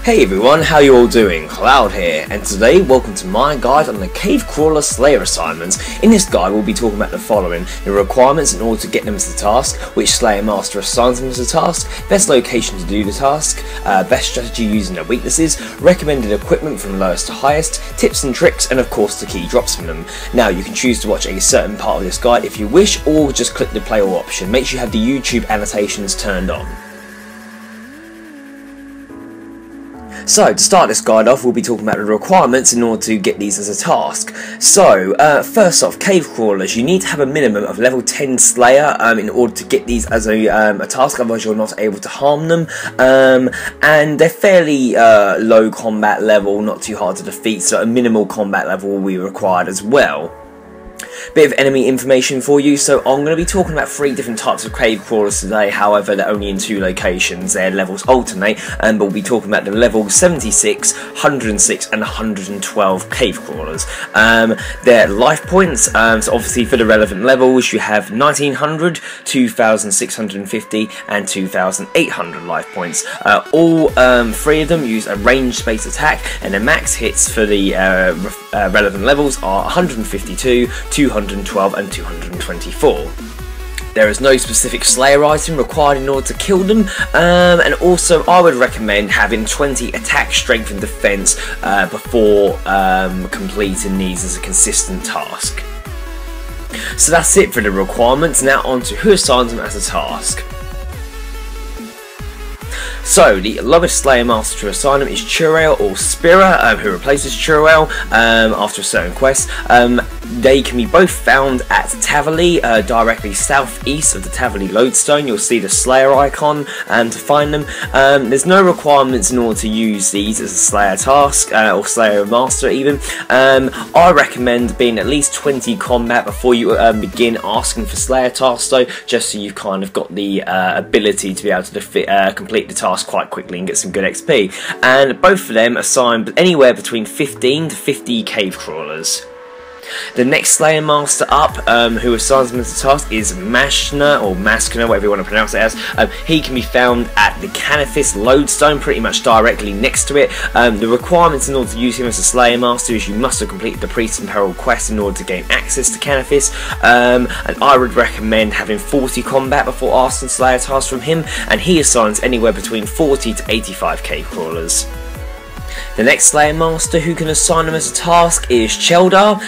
Hey everyone, how you all doing? Cloud here, and today welcome to my guide on the Cave Crawler Slayer assignments. In this guide we'll be talking about the following: the requirements in order to get them to the task, which Slayer Master assigns them as a task, best location to do the task, best strategy using their weaknesses, recommended equipment from lowest to highest, tips and tricks, and of course the key drops from them. Now you can choose to watch a certain part of this guide if you wish, or just click the play all option. Make sure you have the YouTube annotations turned on. So, to start this guide off, we'll be talking about the requirements in order to get these as a task. So, first off, cave crawlers, you need to have a minimum of level 10 Slayer in order to get these as a task, otherwise you're not able to harm them. And they're fairly low combat level, not too hard to defeat, so a minimal combat level will be required as well. Bit of enemy information for you. So I'm going to be talking about 3 different types of cave crawlers today. However, they're only in 2 locations. Their levels alternate, but we'll be talking about the level 76, 106 and 112 cave crawlers. Their life points, so obviously for the relevant levels you have 1900, 2650 and 2800 life points. All 3 of them use a range based attack, and the max hits for the relevant levels are 152, 212 and 224. There is no specific Slayer item required in order to kill them, and also I would recommend having 20 attack, strength and defense before completing these as a consistent task. So that's it for the requirements. Now on to who assigns them as a task. So, the lowest Slayer Master to assign them is Churael or Spira, who replaces Churael after a certain quest. They can be both found at Tavali, directly southeast of the Tavali Lodestone. You'll see the Slayer icon to find them. There's no requirements in order to use these as a Slayer task, or Slayer Master even. I recommend being at least 20 combat before you begin asking for Slayer tasks though, just so you've kind of got the ability to be able to complete the task quite quickly and get some good XP. And both of them assign anywhere between 15 to 50 cave crawlers. The next Slayer Master up, who assigns them as a task, is Mashna, or Maskana, whatever you want to pronounce it as. He can be found at the Canifis Lodestone, pretty much directly next to it. The requirements in order to use him as a Slayer Master is you must have completed the Priest and Peril quest in order to gain access to Canifis, and I would recommend having 40 combat before asking Slayer tasks from him, and he assigns anywhere between 40 to 85 cave crawlers. The next Slayer Master who can assign them as a task is Cheldar.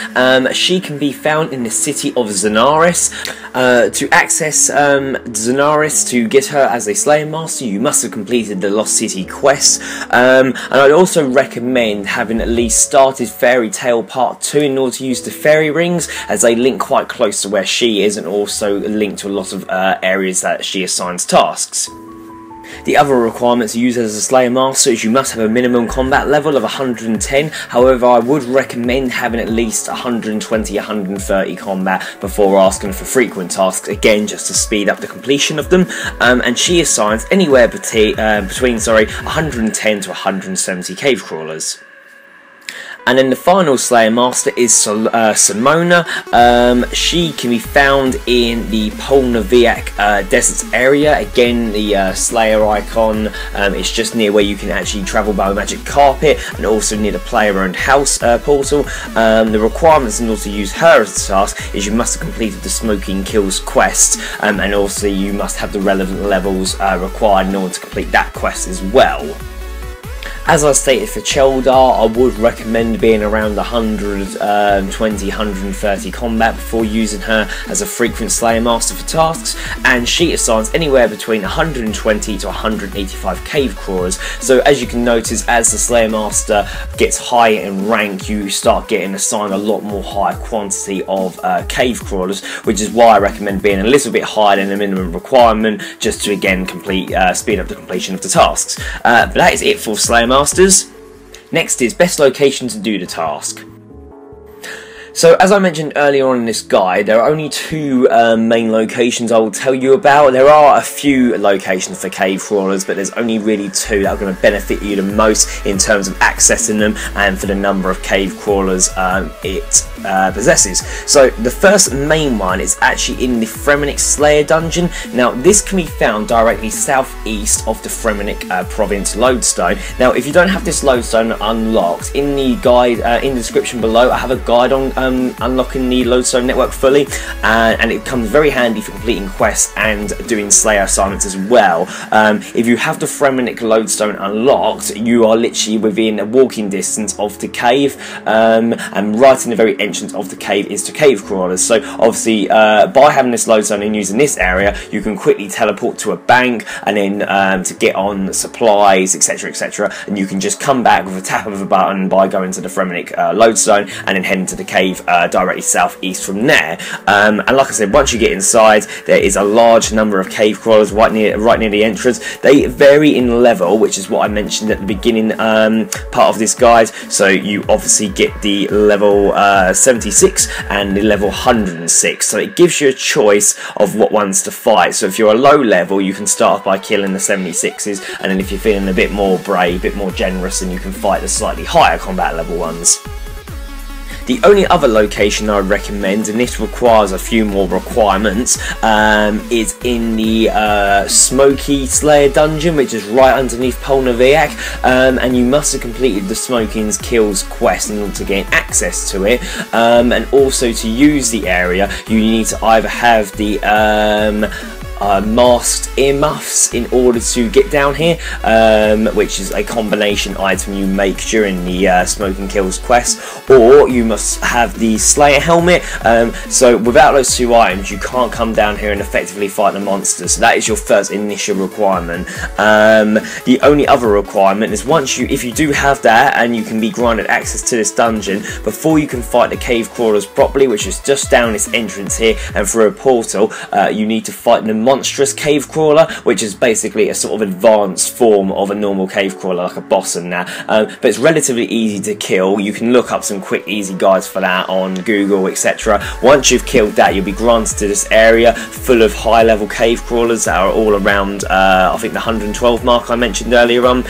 She can be found in the city of Zenaris. To access Zenaris, to get her as a Slayer Master, you must have completed the Lost City quest. And I'd also recommend having at least started Fairy Tale Part 2 in order to use the fairy rings, as they link quite close to where she is and also link to a lot of areas that she assigns tasks. The other requirements to use as a Slayer Master is you must have a minimum combat level of 110, however I would recommend having at least 120-130 combat before asking for frequent tasks, again just to speed up the completion of them, and she assigns anywhere between 110 to 170 cave crawlers. And then the final Slayer Master is Simona. She can be found in the Polnaviac Deserts area. Again, the Slayer icon is just near where you can actually travel by a magic carpet, and also near the player-owned house portal. The requirements in order to use her as a task is you must have completed the Smoking Kills quest, and also you must have the relevant levels required in order to complete that quest as well. As I stated for Cheldar, I would recommend being around 120-130 combat before using her as a frequent Slayer Master for tasks, and she assigns anywhere between 120 to 185 cave crawlers. So as you can notice, as the Slayer Master gets higher in rank, you start getting assigned a lot more higher quantity of cave crawlers, which is why I recommend being a little bit higher than the minimum requirement, just to again speed up the completion of the tasks. But that is it for Slayer Masters. Next is best location to do the task. So as I mentioned earlier on in this guide, there are only two main locations I will tell you about. There are a few locations for cave crawlers, but there's only really two that are going to benefit you the most in terms of accessing them and for the number of cave crawlers it possesses. So the first main one is actually in the Fremennik Slayer dungeon. Now this can be found directly southeast of the Fremennik province Lodestone. Now if you don't have this Lodestone unlocked, in the guide in the description below I have a guide on unlocking the Lodestone network fully, and it comes very handy for completing quests and doing Slayer assignments as well. If you have the Fremennik Lodestone unlocked, you are literally within a walking distance of the cave, and right in the very entrance of the cave is the cave crawlers. So obviously by having this Lodestone and using this area, you can quickly teleport to a bank and then to get on supplies, etc, etc, and you can just come back with a tap of a button by going to the Fremennik Lodestone and then heading to the cave directly southeast from there. And like I said, once you get inside, there is a large number of cave crawlers right near the entrance. They vary in level, which is what I mentioned at the beginning part of this guide. So you obviously get the level 76 and the level 106, so it gives you a choice of what ones to fight. So if you're a low level, you can start off by killing the 76s, and then if you're feeling a bit more brave, a bit more generous, then you can fight the slightly higher combat level ones. The only other location I would recommend, and this requires a few more requirements, is in the Smoky Slayer dungeon, which is right underneath Polnaviak, and you must have completed the Smoking's Kills quest in order to gain access to it, and also to use the area you need to either have the masked earmuffs in order to get down here, which is a combination item you make during the Smoking Kills quest, or you must have the Slayer helmet. So without those two items you can't come down here and effectively fight the monsters, so that is your first initial requirement. The only other requirement is if you do have that and you can be granted access to this dungeon, before you can fight the cave crawlers properly, which is just down this entrance here and through a portal, you need to fight the monstrous cave crawler, which is basically a sort of advanced form of a normal cave crawler, like a boss and that, but it's relatively easy to kill. You can look up some quick easy guides for that on Google, etc. Once you've killed that, you'll be granted to this area full of high level cave crawlers that are all around I think the 112 mark I mentioned earlier on.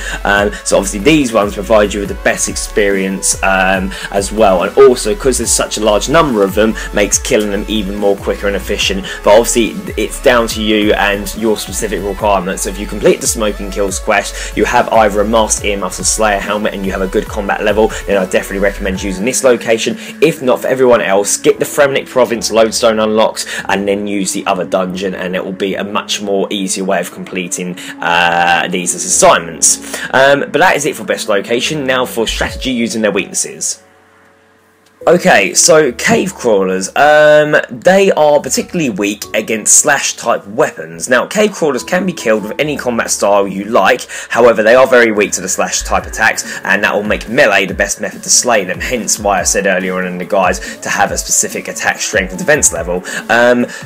So obviously these ones provide you with the best experience as well, and also because there's such a large number of them, makes killing them even more quicker and efficient. But obviously it's down to you and your specific requirements. So if you complete the Smoking Kills quest, you have either a masked earmuffs or Slayer helmet, and you have a good combat level, then I definitely recommend using this location. If not, for everyone else, get the Fremennik province Lodestone unlocked and then use the other dungeon, and it will be a much more easier way of completing these as assignments. But that is it for best location. Now for strategy using their weaknesses. Okay, so cave crawlers, they are particularly weak against slash type weapons. Now, cave crawlers can be killed with any combat style you like, however they are very weak to the slash type attacks, and that will make melee the best method to slay them, hence why I said earlier on in the guide to have a specific attack strength and defense level.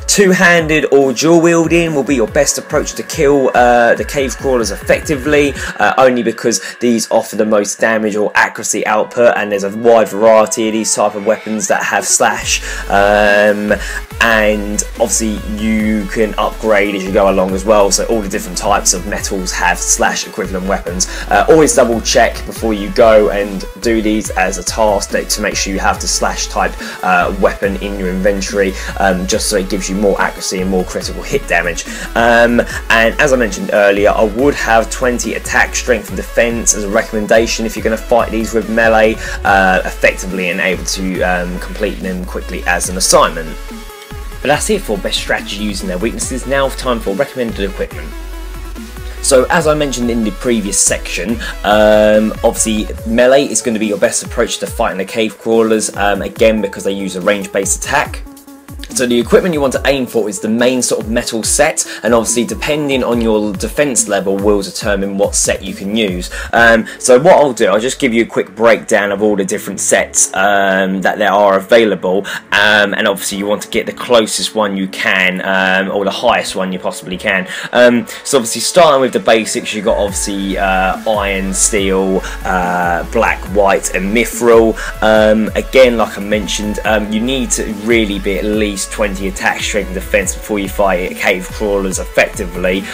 Two-handed or dual wielding will be your best approach to kill the cave crawlers effectively, only because these offer the most damage or accuracy output, and there's a wide variety of these types of weapons that have slash, and obviously you can upgrade as you go along as well, so all the different types of metals have slash equivalent weapons. Always double check before you go and do these as a task to make sure you have the slash type weapon in your inventory, just so it gives you more accuracy and more critical hit damage. And as I mentioned earlier, I would have 20 attack, strength and defense as a recommendation if you're going to fight these with melee effectively and able to complete them quickly as an assignment. But that's it for best strategy using their weaknesses. Now time for recommended equipment. So as I mentioned in the previous section, obviously melee is going to be your best approach to fighting the cave crawlers, again because they use a range based attack. So the equipment you want to aim for is the main sort of metal set, and obviously depending on your defense level will determine what set you can use. So what I'll do, I'll just give you a quick breakdown of all the different sets that there are available, and obviously you want to get the closest one you can, or the highest one you possibly can. So obviously starting with the basics, you've got obviously iron, steel, black, white and mithril. Again, like I mentioned, you need to really be at least 20 attack, strength and defense before you fight cave crawlers effectively.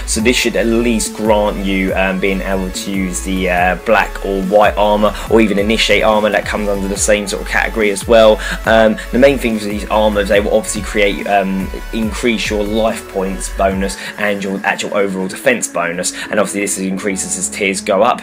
So this should at least grant you being able to use the black or white armor, or even initiate armor that comes under the same sort of category as well. The main things with these armors, they will obviously create increase your life points bonus and your actual overall defense bonus, and obviously this increases as tiers go up.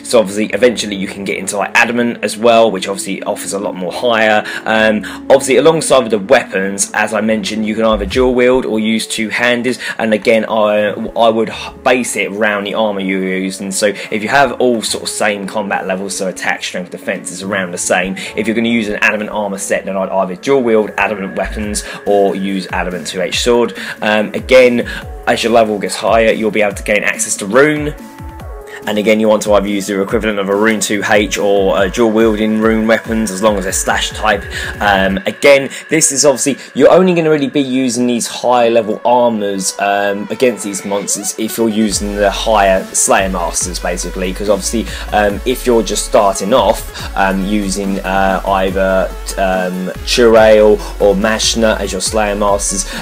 So obviously eventually you can get into like adamant as well, which obviously offers a lot more higher. Obviously alongside with the weapons, as I mentioned, you can either dual wield or use two-handed, and again I would base it around the armor you're using. So if you have all sort of same combat levels, so attack, strength, defense is around the same, if you're going to use an adamant armor set, then I'd either dual wield adamant weapons or use adamant 2H sword. Again, as your level gets higher, you'll be able to gain access to rune. And again, you want to either use the equivalent of a rune 2H or dual wielding rune weapons, as long as they're slash type. Again, this is obviously, you're only going to really be using these high level armors against these monsters if you're using the higher Slayer Masters, basically, because obviously if you're just starting off using either Churail or Mashna as your Slayer Masters,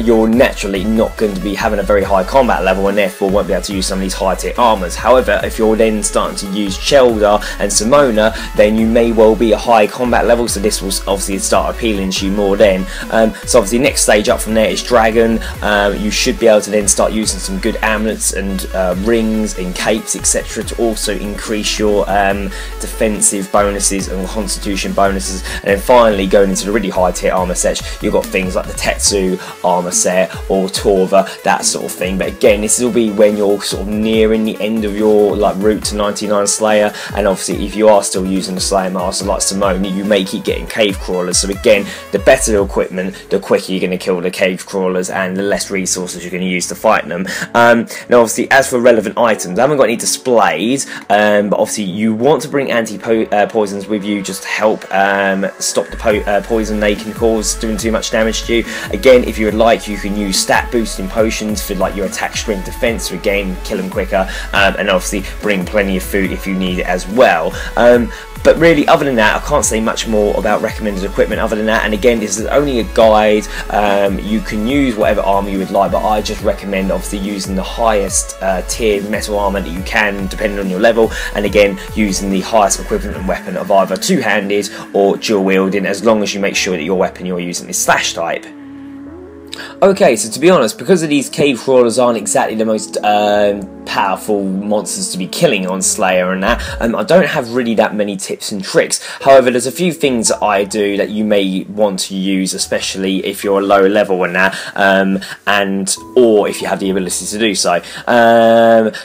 you're naturally not going to be having a very high combat level, and therefore won't be able to use some of these high tier armors. However, if you're then starting to use Cheldar and Simona, then you may well be a high combat level, so this will obviously start appealing to you more then. So obviously next stage up from there is Dragon. You should be able to then start using some good amulets and rings and capes, etc., to also increase your defensive bonuses and constitution bonuses. And then finally, going into the really high tier armor sets, you've got things like the Tetsu armor set or Torva, that sort of thing. But again, this will be when you're sort of nearing the end of your like route to 99 Slayer, and obviously if you are still using the Slayer Master like Simone, you may keep getting cave crawlers. So again, the better the equipment, the quicker you're going to kill the cave crawlers, and the less resources you're going to use to fight them. Now obviously, as for relevant items, I haven't got any displays, but obviously you want to bring anti-poisons with you just to help stop the poison they can cause doing too much damage to you. Again, if you would like, you can use stat boosting potions for like your attack, strength, defense to again kill them quicker, and obviously bring plenty of food if you need it as well. But really, other than that, I can't say much more about recommended equipment other than that. And again, this is only a guide. You can use whatever armor you would like, but I just recommend obviously using the highest tier metal armor that you can, depending on your level. And again, using the highest equivalent weapon of either two-handed or dual wielding, as long as you make sure that your weapon you're using is slash type. Okay, so to be honest, because of these cave crawlers aren't exactly the most powerful monsters to be killing on Slayer and that, I don't have really that many tips and tricks. However, there's a few things that I do that you may want to use, especially if you're a low level in that, or if you have the ability to do so.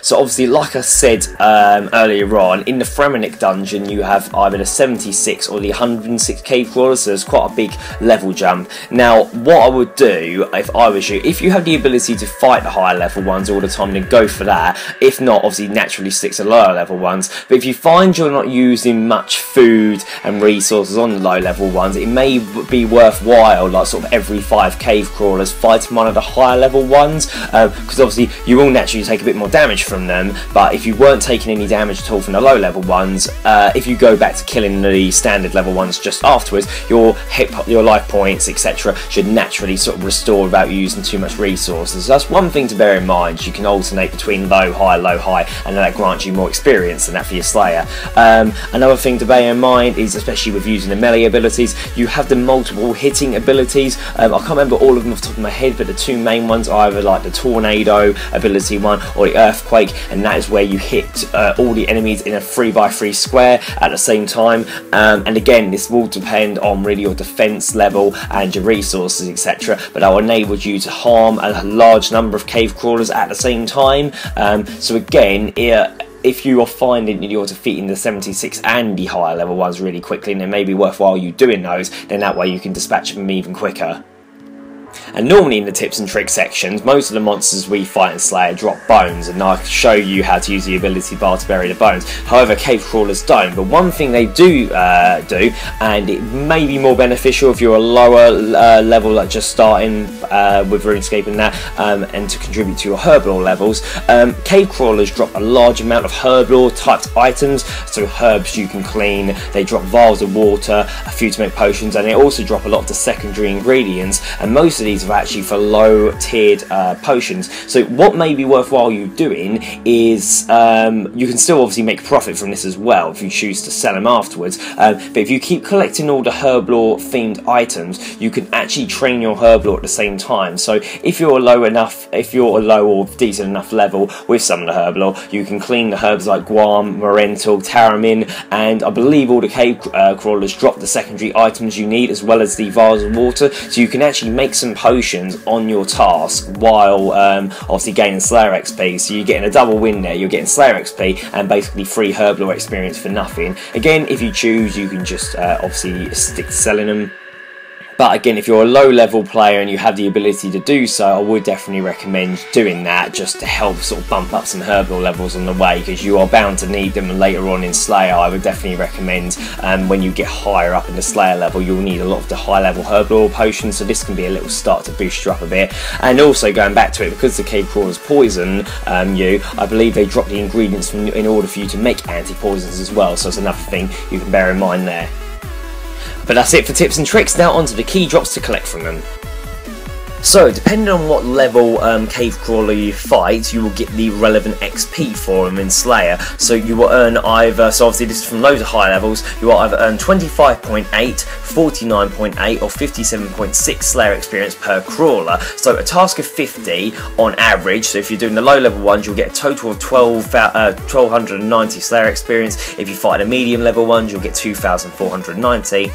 So obviously, like I said earlier on, in the Fremennik dungeon you have either the 76 or the 106 cave crawlers, so there's quite a big level jump. Now, what I would do if I was you, if you have the ability to fight the higher level ones all the time, then go for that. If not, obviously naturally stick to lower level ones. But if you find you're not using much food and resources on the low level ones, it may be worthwhile, like sort of every 5 cave crawlers, fighting one of the higher level ones, because obviously you will naturally take a bit more damage from them. But if you weren't taking any damage at all from the low level ones, if you go back to killing the standard level ones just afterwards, your life points, etc., should naturally sort of restore without using too much resources. So that's one thing to bear in mind. You can alternate between low, high, and that grants you more experience than that for your Slayer. Another thing to bear in mind is, especially with using the melee abilities, you have the multiple hitting abilities. I can't remember all of them off the top of my head, but the two main ones are either like the Tornado ability one or the Earthquake, and that is where you hit all the enemies in a 3x3 square at the same time. And again, this will depend on really your defense level and your resources, etc., but that will enable you to harm a large number of cave crawlers at the same time. So again, if you are finding that you're defeating the 76 and the higher level ones really quickly, and it may be worthwhile you doing those, then that way you can dispatch them even quicker. And normally in the tips and tricks sections, most of the monsters we fight in Slayer drop bones, and I show you how to use the ability bar to bury the bones. However, cave crawlers don't. But one thing they do, and it may be more beneficial if you're a lower level, like just starting with RuneScape and that, and to contribute to your herblore levels, cave crawlers drop a large amount of herblore typed items, so herbs you can clean. They drop vials of water, a few to make potions, and they also drop a lot of the secondary ingredients, and most of these are actually for low tiered potions. So what may be worthwhile you doing is, you can still obviously make profit from this as well if you choose to sell them afterwards, but if you keep collecting all the herblore themed items, you can actually train your herblore at the same time. So if you're low or decent enough level with some of the herblore, you can clean the herbs like guam, morental, taramin, and I believe all the cave crawlers drop the secondary items you need as well as the vials of water, so you can actually make some potions on your task while obviously gaining Slayer XP. So you're getting a double win there. You're getting Slayer XP and basically free herblore experience for nothing. Again, if you choose, you can just obviously stick to selling them. But again, if you're a low level player and you have the ability to do so, I would definitely recommend doing that just to help sort of bump up some herblore levels on the way, because you are bound to need them later on in Slayer. I would definitely recommend when you get higher up in the Slayer level, you'll need a lot of the high level herblore potions, so this can be a little start to boost you up a bit. And also going back to it, because the cave crawlers poison you, I believe they drop the ingredients in order for you to make anti-poisons as well, so it's another thing you can bear in mind there. But that's it for tips and tricks. Now onto the key drops to collect from them. So, depending on what level cave crawler you fight, you will get the relevant XP for them in Slayer. So you will earn either, so obviously this is from loads of high levels, you will either earn 25.8, 49.8 or 57.6 Slayer experience per crawler. So a task of 50 on average, so if you're doing the low level ones, you'll get a total of 1290 Slayer experience. If you fight the medium level ones, you'll get 2490.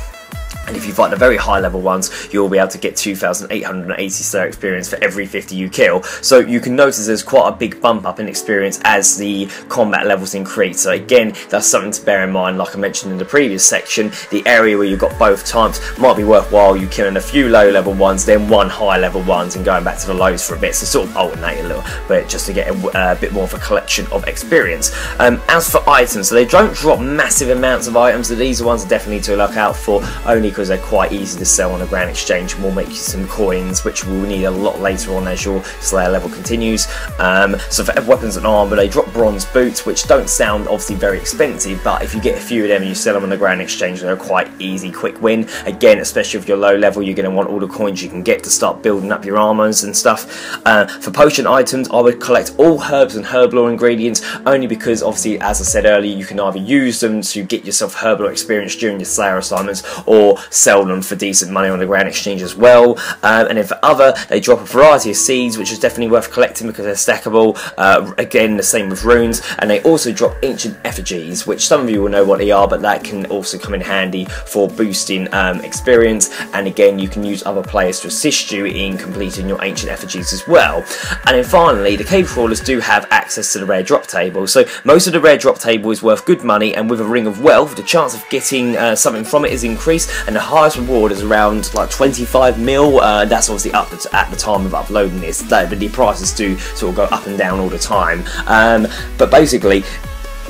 And if you fight the very high level ones, you'll be able to get 2,880 Slayer experience for every 50 you kill. So you can notice there's quite a big bump up in experience as the combat levels increase. So again, that's something to bear in mind. Like I mentioned in the previous section, the area where you've got both types might be worthwhile you killing a few low level ones, then one high level ones, and going back to the lows for a bit. So sort of alternate a little bit just to get a bit more of a collection of experience. As for items, so they don't drop massive amounts of items, so these are ones definitely to look out for, only because they're quite easy to sell on a grand exchange and will make you some coins, which we'll need a lot later on as your Slayer level continues. So for weapons and armor, they drop bronze boots, which don't sound obviously very expensive, but if you get a few of them and you sell them on a grand exchange, they're a quite easy, quick win. Again, especially if you're low level, you're going to want all the coins you can get to start building up your armors and stuff. For potion items, I would collect all herbs and herblore ingredients, only because obviously, as I said earlier, you can either use them to get yourself herblore experience during your Slayer assignments, or sell them for decent money on the grand exchange as well. And then for other, they drop a variety of seeds, which is definitely worth collecting because they're stackable. Again, the same with runes. And they also drop ancient effigies, which some of you will know what they are, but that can also come in handy for boosting experience. And again, you can use other players to assist you in completing your ancient effigies as well. And then finally, the cave crawlers do have access to the rare drop table. So most of the rare drop table is worth good money, and with a ring of wealth, the chance of getting something from it is increased, and the highest reward is around like 25 mil. That's obviously up at the time of uploading this, but the prices do sort of go up and down all the time. But basically,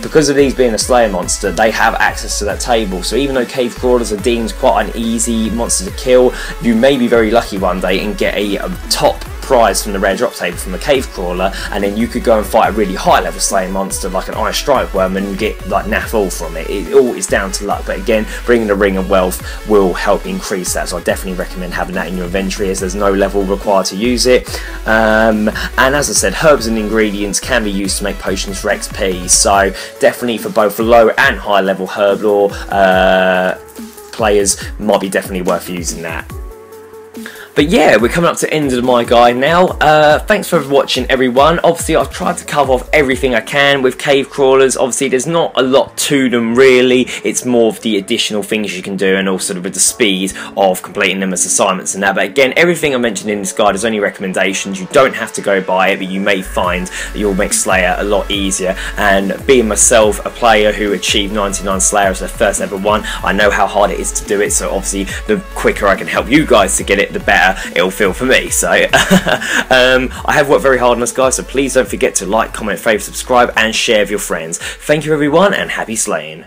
because of these being a Slayer monster, they have access to that table. So even though cave crawlers are deemed quite an easy monster to kill, you may be very lucky one day and get a top prize from the rare drop table from a cave crawler, and then you could go and fight a really high level Slayer monster like an Iron Strike Worm and get like naff all from it. It all is down to luck, but again, bringing the ring of wealth will help increase that, so I definitely recommend having that in your inventory, as there's no level required to use it. And as I said, herbs and ingredients can be used to make potions for XP, so definitely for both low and high level herblore players, might be definitely worth using that. But yeah, we're coming up to the end of my guide now. Thanks for watching, everyone. Obviously, I've tried to cover off everything I can with cave crawlers. Obviously, there's not a lot to them, really. It's more of the additional things you can do, and also with the speed of completing them as assignments and that. But again, everything I mentioned in this guide is only recommendations. You don't have to go by it, but you may find that you'll make Slayer a lot easier. And being myself, a player who achieved 99 Slayer as their first ever one, I know how hard it is to do it. So obviously, the quicker I can help you guys to get it, the better it'll feel for me. So I have worked very hard on this, guys, so please don't forget to like, comment, favourite, subscribe and share with your friends. Thank you, everyone, and happy slaying.